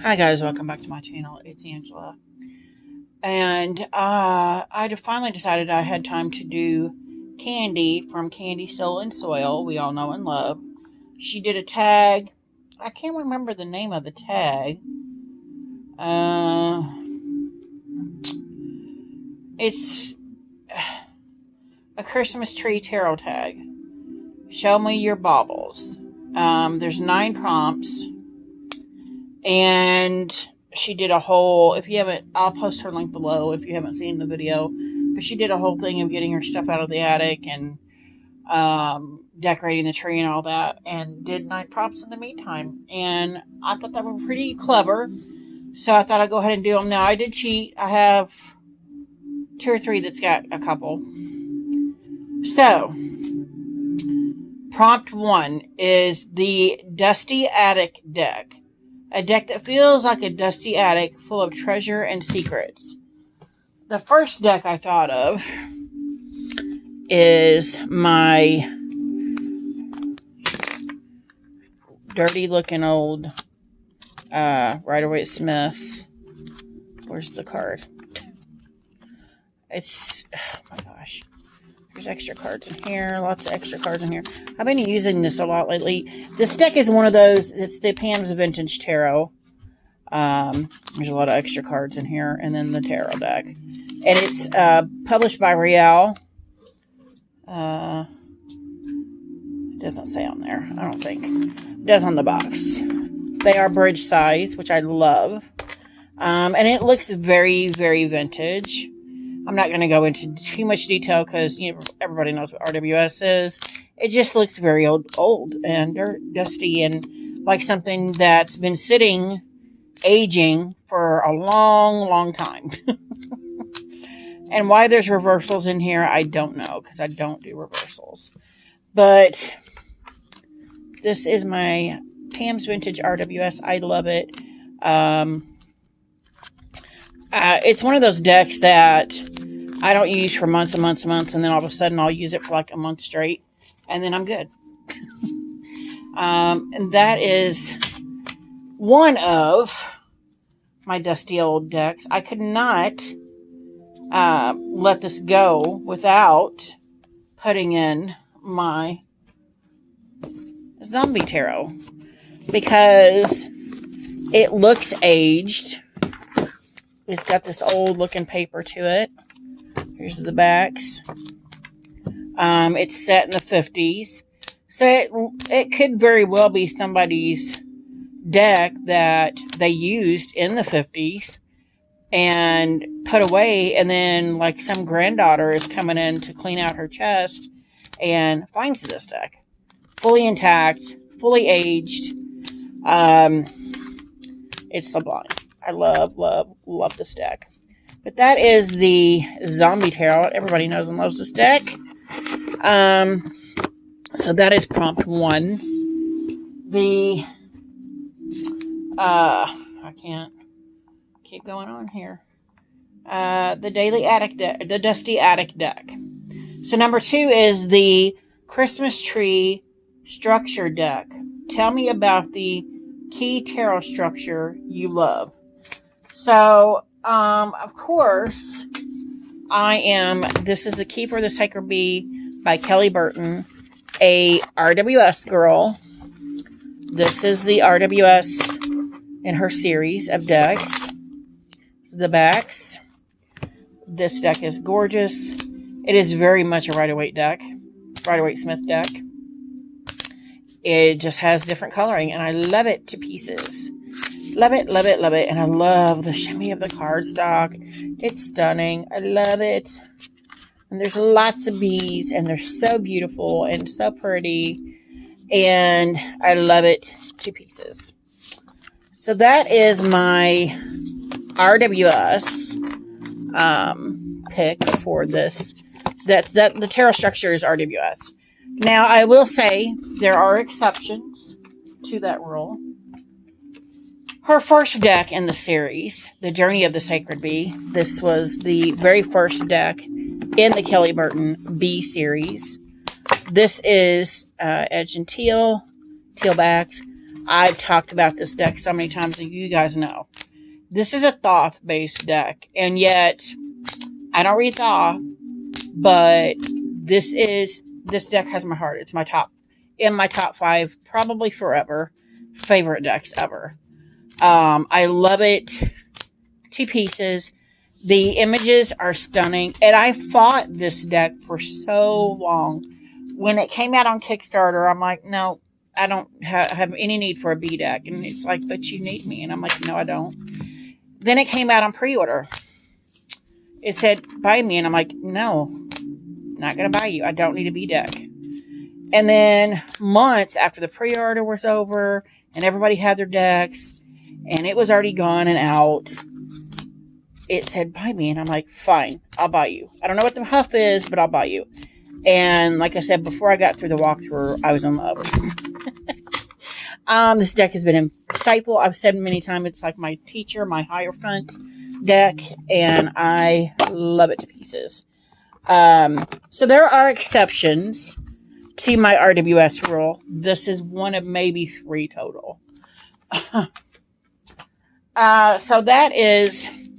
Hi guys, welcome back to my channel. It's Angela. And finally decided I had time to do Candy from Candy Soul and Soil, we all know and love. She did a tag. I can't remember the name of the tag. It's a Christmas tree tarot tag. Show me your baubles. There's 9 prompts. And she did a whole, if you haven't, I'll post her link below if you haven't seen the video. But she did a whole thing of getting her stuff out of the attic and decorating the tree and all that. And did 9 prompts in the meantime. And I thought that were pretty clever. So I thought I'd go ahead and do them. Now, I did cheat. I have 2 or 3 that's got a couple. So, prompt 1 is the Dusty Attic deck. A deck that feels like a dusty attic full of treasure and secrets. The first deck I thought of is my dirty looking old Rider-Waite-Smith. Where's the card? It's, oh my gosh. There's extra cards in here. Lots of extra cards in here. I've been using this a lot lately. This deck is one of those. It's the Pam's Vintage Tarot. There's a lot of extra cards in here. And then the tarot deck. And it's published by Rial. It doesn't say on there. I don't think. It does on the box. They are bridge size, which I love. And it looks very, very vintage. I'm not going to go into too much detail because everybody knows what RWS is. It just looks very old and dusty and like something that's been sitting, aging for a long, long time. And why there's reversals in here, I don't know because I don't do reversals. But this is my Pam's Vintage RWS. I love it. It's one of those decks that I don't use for months and months and months, and then all of a sudden I'll use it for like a month straight, and then I'm good. And that is one of my dusty old decks. I could not let this go without putting in my zombie tarot because it looks aged. It's got this old looking paper to it. Here's the backs. It's set in the 50s. So it could very well be somebody's deck that they used in the 50s and put away. And then like some granddaughter is coming in to clean out her chest and finds this deck. Fully intact, fully aged. It's sublime. I love, love, love this deck. But that is the Zombie Tarot. Everybody knows and loves this deck. So that is prompt 1. I can't keep going on here. The Daily Attic deck, the Dusty Attic deck. So number 2 is the Christmas Tree Structure deck. Tell me about the key tarot structure you love. So, of course, this is The Keeper of the Sacred Bee by Kelly Burton, a RWS girl. This is the RWS in her series of decks. The backs. This deck is gorgeous. It is very much a Rider-Waite-Smith deck. It just has different coloring, and I love it to pieces. Love it, love it, love it. And I love the shimmy of the cardstock. It's stunning. I love it. And there's lots of bees, and they're so beautiful and so pretty. And I love it to pieces. So that is my RWS pick for this. The tarot structure is RWS. Now, I will say there are exceptions to that rule. Her first deck in the series, The Journey of the Sacred Bee, this was the very first deck in the Kelly Burton Bee series. This is edge and teal backs. I've talked about this deck so many times that you guys know. This is a Thoth-based deck, and yet I don't read Thoth, but this deck has my heart. It's my top 5, probably forever, favorite decks ever. I love it to pieces. The images are stunning, and I fought this deck for so long. When it came out on Kickstarter, I'm like, no, I don't have any need for a B deck. And it's like, but you need me. And I'm like, no, I don't. Then it came out on pre-order. It said, buy me. And I'm like, no, not going to buy you. I don't need a B deck. And then months after the pre-order was over and everybody had their decks and it was already gone and out, it said, buy me. And I'm like, fine, I'll buy you. I don't know what the huff is, but I'll buy you. And like I said, before I got through the walkthrough, I was in love. This deck has been insightful. I've said many times, it's like my teacher, my Hierophant deck, and I love it to pieces. So there are exceptions to my RWS rule. This is one of maybe 3 total. So that is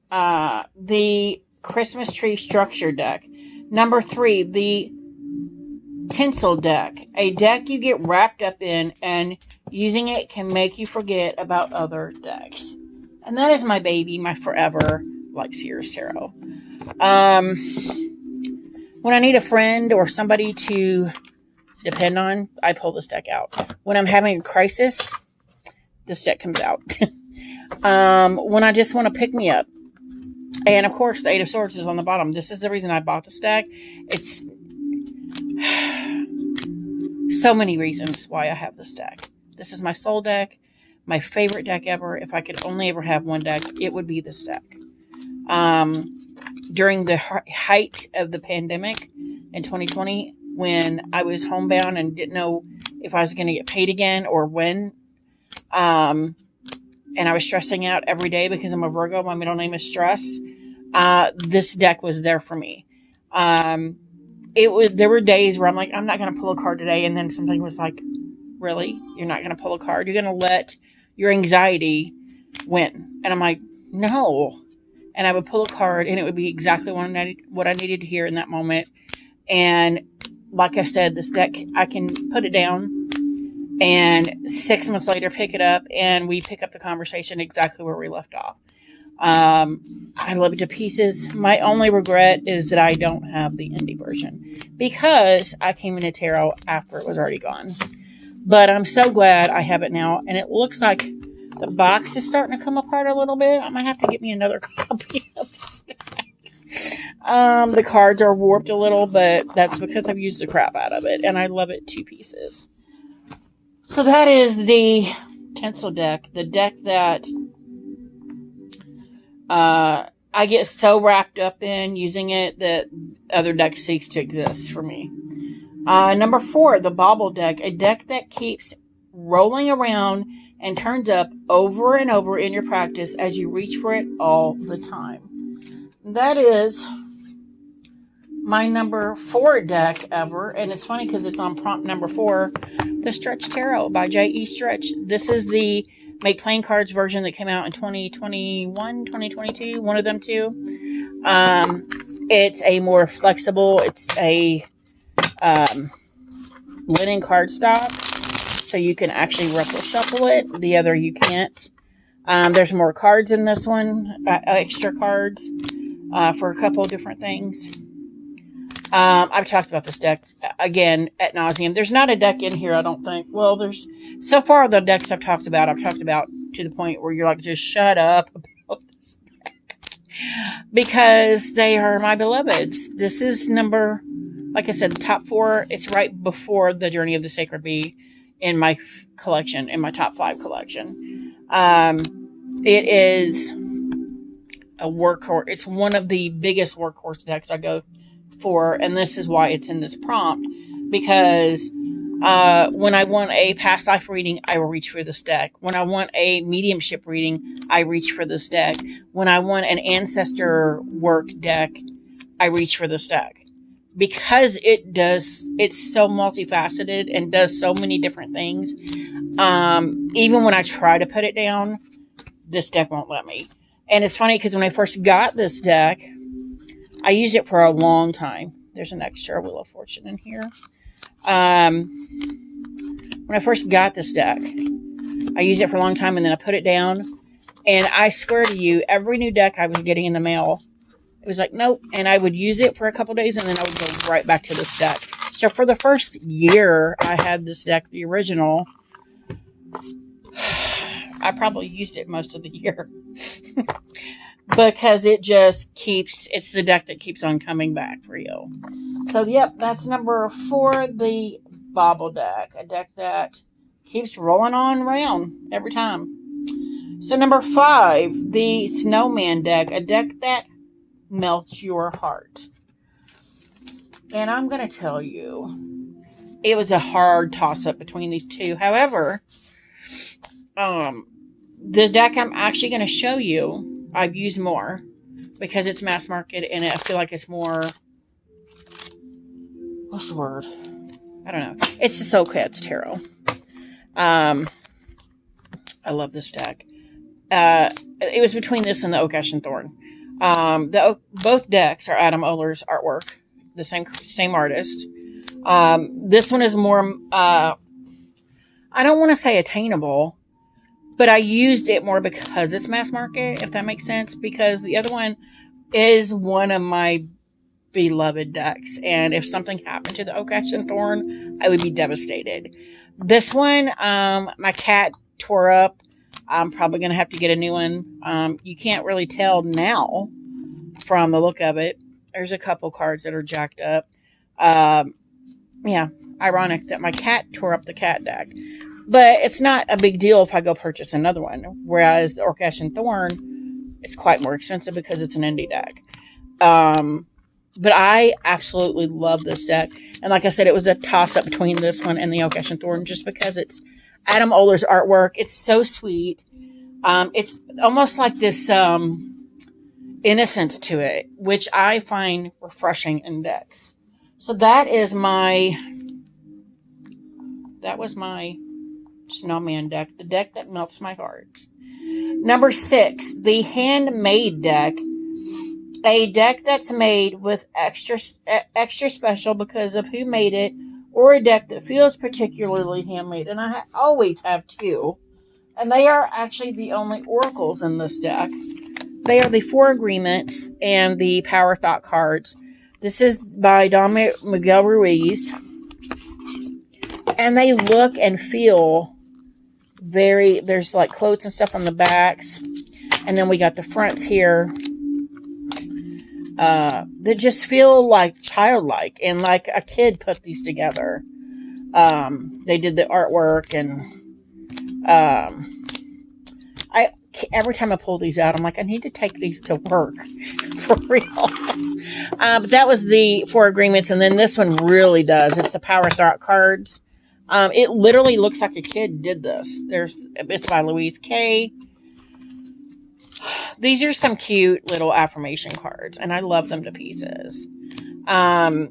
the Christmas Tree Structure deck. Number 3, the Tinsel deck. A deck you get wrapped up in, and using it can make you forget about other decks. And that is my baby, my forever, like Sears Tarot. When I need a friend or somebody to depend on, I pull this deck out. When I'm having a crisis, this deck comes out. When I just want to pick me up. And of course, the 8 of Swords is on the bottom. This is the reason I bought this deck. It's so many reasons why I have this deck. This is my soul deck, my favorite deck ever. If I could only ever have one deck, it would be this deck. During the height of the pandemic in 2020, when I was homebound and didn't know if I was going to get paid again or when, and I was stressing out every day because I'm a Virgo, my middle name is Stress, this deck was there for me. There were days where I'm like, I'm not going to pull a card today. And then something was like, really? You're not going to pull a card? You're going to let your anxiety win? And I'm like, no. And I would pull a card and it would be exactly what I needed to hear in that moment. And like I said, this deck, I can put it down and 6 months later pick it up and we pick up the conversation exactly where we left off. I love it to pieces. My only regret is that I don't have the indie version because I came into tarot after it was already gone. But I'm so glad I have it now, and it looks like the box is starting to come apart a little bit. I might have to get me another copy of this deck. The cards are warped a little, but that's because I've used the crap out of it, and I love it to pieces. So that is the Tinsel deck, the deck that I get so wrapped up in using it that other decks cease to exist for me. Number 4, the Bauble deck, a deck that keeps rolling around and turns up over and over in your practice as you reach for it all the time. That is my number 4 deck ever, and it's funny because it's on prompt number 4, the Stretch Tarot by J.E. Stretch. This is the Make Playing Cards version that came out in 2021, 2022, one of them two. It's a more flexible, it's a linen cardstock, so you can actually ruffle shuffle it. The other you can't. There's more cards in this one, extra cards for a couple of different things. I've talked about this deck again ad nauseum. There's not a deck in here, I don't think. Well, there's so far the decks I've talked about to the point where you're like, just shut up about this deck because they are my beloveds. This is number, like I said, the top 4. It's right before the Journey of the Sacred Bee in my collection, in my top 5 collection. It is a workhorse. It's one of the biggest workhorse decks I go for, and this is why it's in this prompt, because when I want a past life reading, I will reach for this deck. When I want a mediumship reading, I reach for this deck. When I want an ancestor work deck, I reach for this deck. because it's so multifaceted and does so many different things. Even when I try to put it down, this deck won't let me. And it's funny because when I first got this deck, I used it for a long time. There's an extra Wheel of Fortune in here. When I first got this deck, I used it for a long time and then I put it down. And I swear to you, every new deck I was getting in the mail, it was like, nope. And I would use it for a couple days and then I would go right back to this deck. So for the first year I had this deck, the original, I probably used it most of the year. Because it just keeps, it's the deck that keeps on coming back for you. So, yep, that's number 4, the Bobble deck. A deck that keeps rolling on around every time. So, number 5, the Snowman deck. A deck that melts your heart. And I'm going to tell you, it was a hard toss-up between these two. However, the deck I'm actually going to show you, I've used more because it's mass market and I feel like it's more, what's the word? I don't know. It's the Soul Cats Tarot. I love this deck. It was between this and the Oak, Ash, and Thorn. Both decks are Adam Oehler's artwork, the same artist. This one is more, I don't want to say attainable, but I used it more because it's mass market, if that makes sense. Because the other one is one of my beloved decks. And if something happened to the Oak, Ash, and Thorn, I would be devastated. This one, my cat tore up. I'm probably going to have to get a new one. You can't really tell now from the look of it. There's a couple cards that are jacked up. Yeah, ironic that my cat tore up the cat deck. But it's not a big deal if I go purchase another one. Whereas the Oak, Ash, and Thorn, it's quite more expensive because it's an indie deck. But I absolutely love this deck. And like I said, it was a toss-up between this one and the Oak, Ash, and Thorn just because it's Adam Oehler's artwork. It's so sweet. It's almost like this innocence to it, which I find refreshing in decks. So that was my Snowman deck, the deck that melts my heart. Number 6, the Handmade deck. A deck that's made with extra special because of who made it, or a deck that feels particularly handmade. And I always have 2. And they are actually the only oracles in this deck. They are the 4 Agreements and the Power Thought cards. This is by Don Miguel Ruiz. And they look and feel there's like quotes and stuff on the backs. And then we got the fronts here. That just feel like childlike and like a kid put these together. They did the artwork and, every time I pull these out, I'm like, I need to take these to work for real. But that was the 4 Agreements. And then this one really does. It's the Power Thought cards. It literally looks like a kid did this. It's by Louise Kay. These are some cute little affirmation cards, and I love them to pieces. I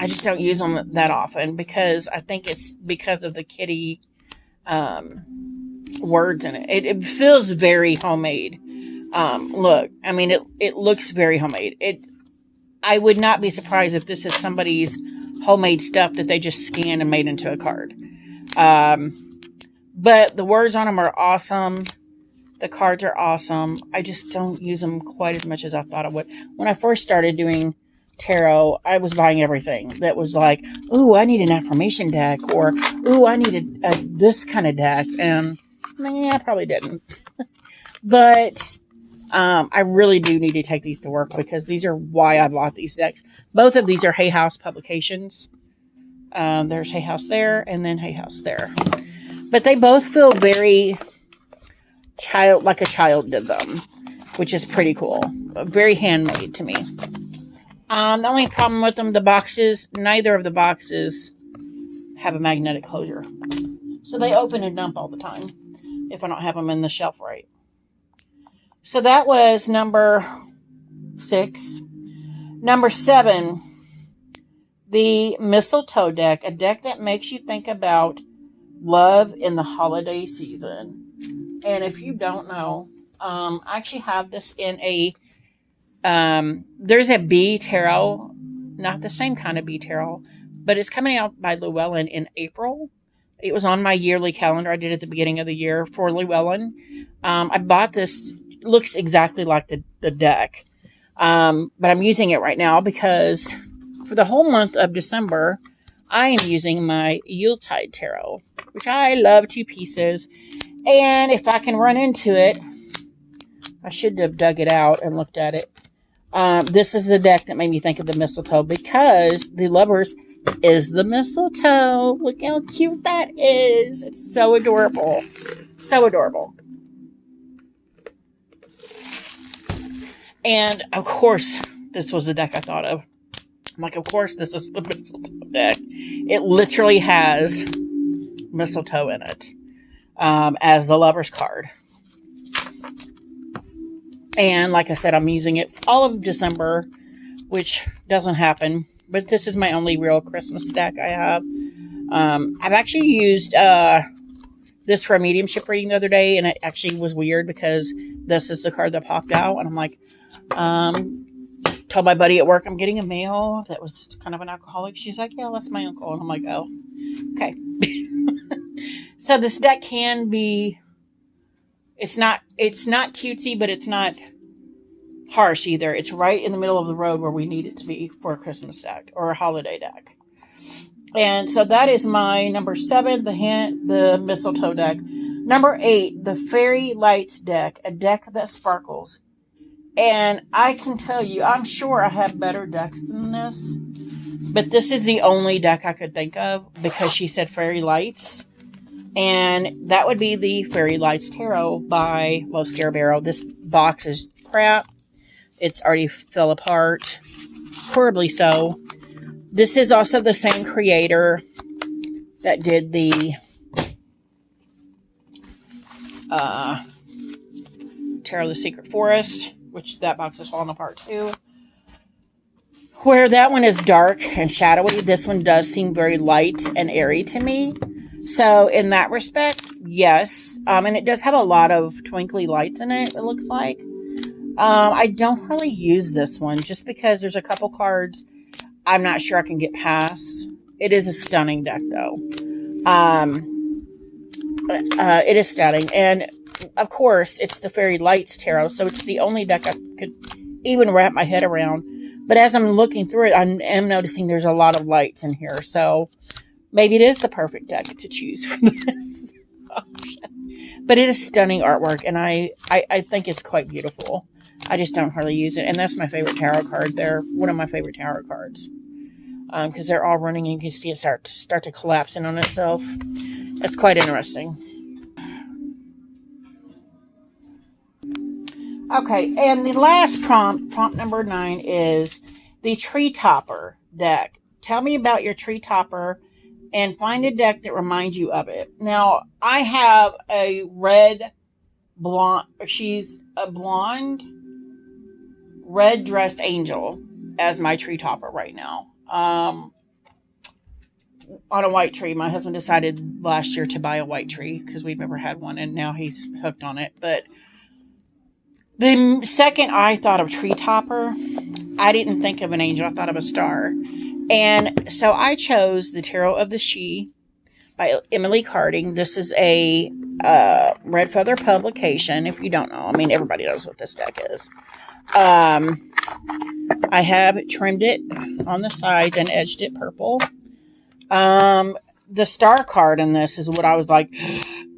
just don't use them that often because I think it's because of the kitty words in it. It feels very homemade. Look, I mean, it looks very homemade. I would not be surprised if this is somebody's homemade stuff that they just scanned and made into a card. But the words on them are awesome. The cards are awesome. I just don't use them quite as much as I thought I would. When I first started doing tarot, I was buying everything that was like, ooh, I need an affirmation deck, or ooh, I need this kind of deck. And I probably didn't. But I really do need to take these to work because these are why I bought these decks. Both of these are Hay House publications. There's Hay House there and then Hay House there. But they both feel very like a child did them, which is pretty cool. Very handmade to me. The only problem with them, the boxes, neither of the boxes have a magnetic closure. So they open and dump all the time if I don't have them in the shelf right. So that was number 6. Number 7 the Mistletoe deck, a deck that makes you think about love in the holiday season. And if you don't know, I actually have this in a, there's a bee tarot, not the same kind of bee tarot, but it's coming out by Llewellyn in April. It was on my yearly calendar. I did it at the beginning of the year for Llewellyn. I bought this, looks exactly like the deck. But I'm using it right now because for the whole month of December, I am using my Yuletide Tarot, which I love to pieces. And if I can run into it, I should have dug it out and looked at it. This is the deck that made me think of the mistletoe because the lovers is the mistletoe. Look how cute that is. It's so adorable. So adorable. And of course, this was the deck I thought of. I'm like, of course, this is the mistletoe deck. It literally has mistletoe in it as the lover's card. And like I said, I'm using it all of December, which doesn't happen. But this is my only real Christmas deck I have. I've actually used this for a mediumship reading the other day, and it actually was weird because this is the card that popped out. And I'm like, told my buddy at work I'm getting a mail that was kind of an alcoholic. She's like, yeah, that's my uncle. And I'm like, oh, okay. So this deck can be, it's not cutesy, but it's not harsh either. It's right in the middle of the road where we need it to be for a Christmas deck or a holiday deck. And so that is my number 7, the mistletoe deck. Number 8, the Fairy Lights deck, a deck that sparkles. And I can tell you, I'm sure I have better decks than this, but this is the only deck I could think of because she said Fairy Lights. And that would be the Fairy Lights Tarot by Los Scarabaro. This box is crap. It's already fell apart. Horribly so. This is also the same creator that did the Tarot of the Secret Forest, which that box is falling apart too. Where that one is dark and shadowy, this one does seem very light and airy to me. So in that respect, yes. And it does have a lot of twinkly lights in it, it looks like. I don't really use this one just because there's a couple cards I'm not sure I can get past. It is a stunning deck though. It is stunning. And of course, it's the Fairy Lights Tarot, so it's the only deck I could even wrap my head around. But as I'm looking through it, I am noticing there's a lot of lights in here. So maybe it is the perfect deck to choose for this option. But it is stunning artwork, and I think it's quite beautiful. I just don't hardly use it. And that's my favorite tarot card. They're one of my favorite tarot cards. Because they're all running and you can see it start to collapse in on itself. It's quite interesting. Okay, and the last prompt number 9, is the Tree Topper deck. Tell me about your Tree Topper and find a deck that reminds you of it. Now, I have a red blonde, she's a blonde, red-dressed angel as my Tree Topper right now. On a white tree. My husband decided last year to buy a white tree because we've never had one, and now he's hooked on it. But the second I thought of Tree Topper, I didn't think of an angel. I thought of a star. And so I chose the Tarot of the She by Emily Carding. This is a Red Feather publication, if you don't know. I mean, everybody knows what this deck is. I have trimmed it on the sides and edged it purple. The star card in this is what I was like,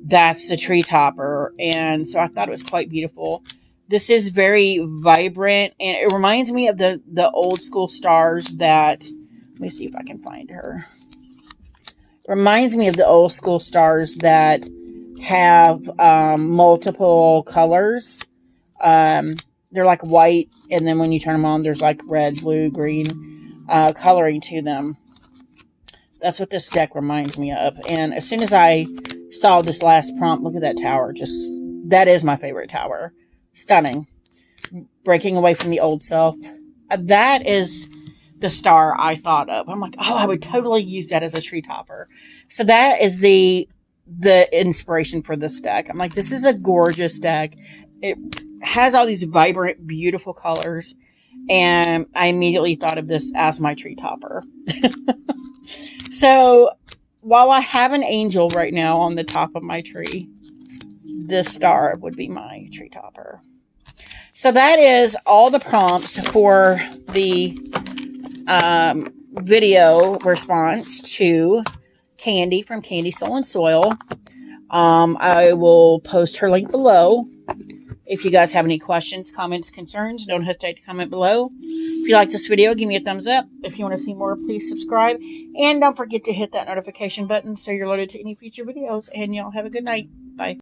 that's the Tree Topper. And so I thought it was quite beautiful. This is very vibrant, and it reminds me of the old school stars that, let me see if I can find her. It reminds me of the old school stars that have multiple colors. They're like white, and then when you turn them on, there's like red, blue, green coloring to them. That's what this deck reminds me of. And as soon as I saw this last prompt, look at that tower. That is my favorite tower. Stunning. Breaking away from the old self. The the star I thought of. I'm like, oh, I would totally use that as a tree topper. So that is the inspiration for this deck. I'm like, this is a gorgeous deck. It has all these vibrant, beautiful colors. And I immediately thought of this as my tree topper. So while I have an angel right now on the top of my tree, this star would be my tree topper. So that is all the prompts for the video response to Candy from Candy Soul and Soil. I will post her link below. If you guys have any questions, comments, concerns, don't hesitate to comment below. If you like this video, give me a thumbs up. If you want to see more, please subscribe. And don't forget to hit that notification button so you're alerted to any future videos. And y'all have a good night. Bye.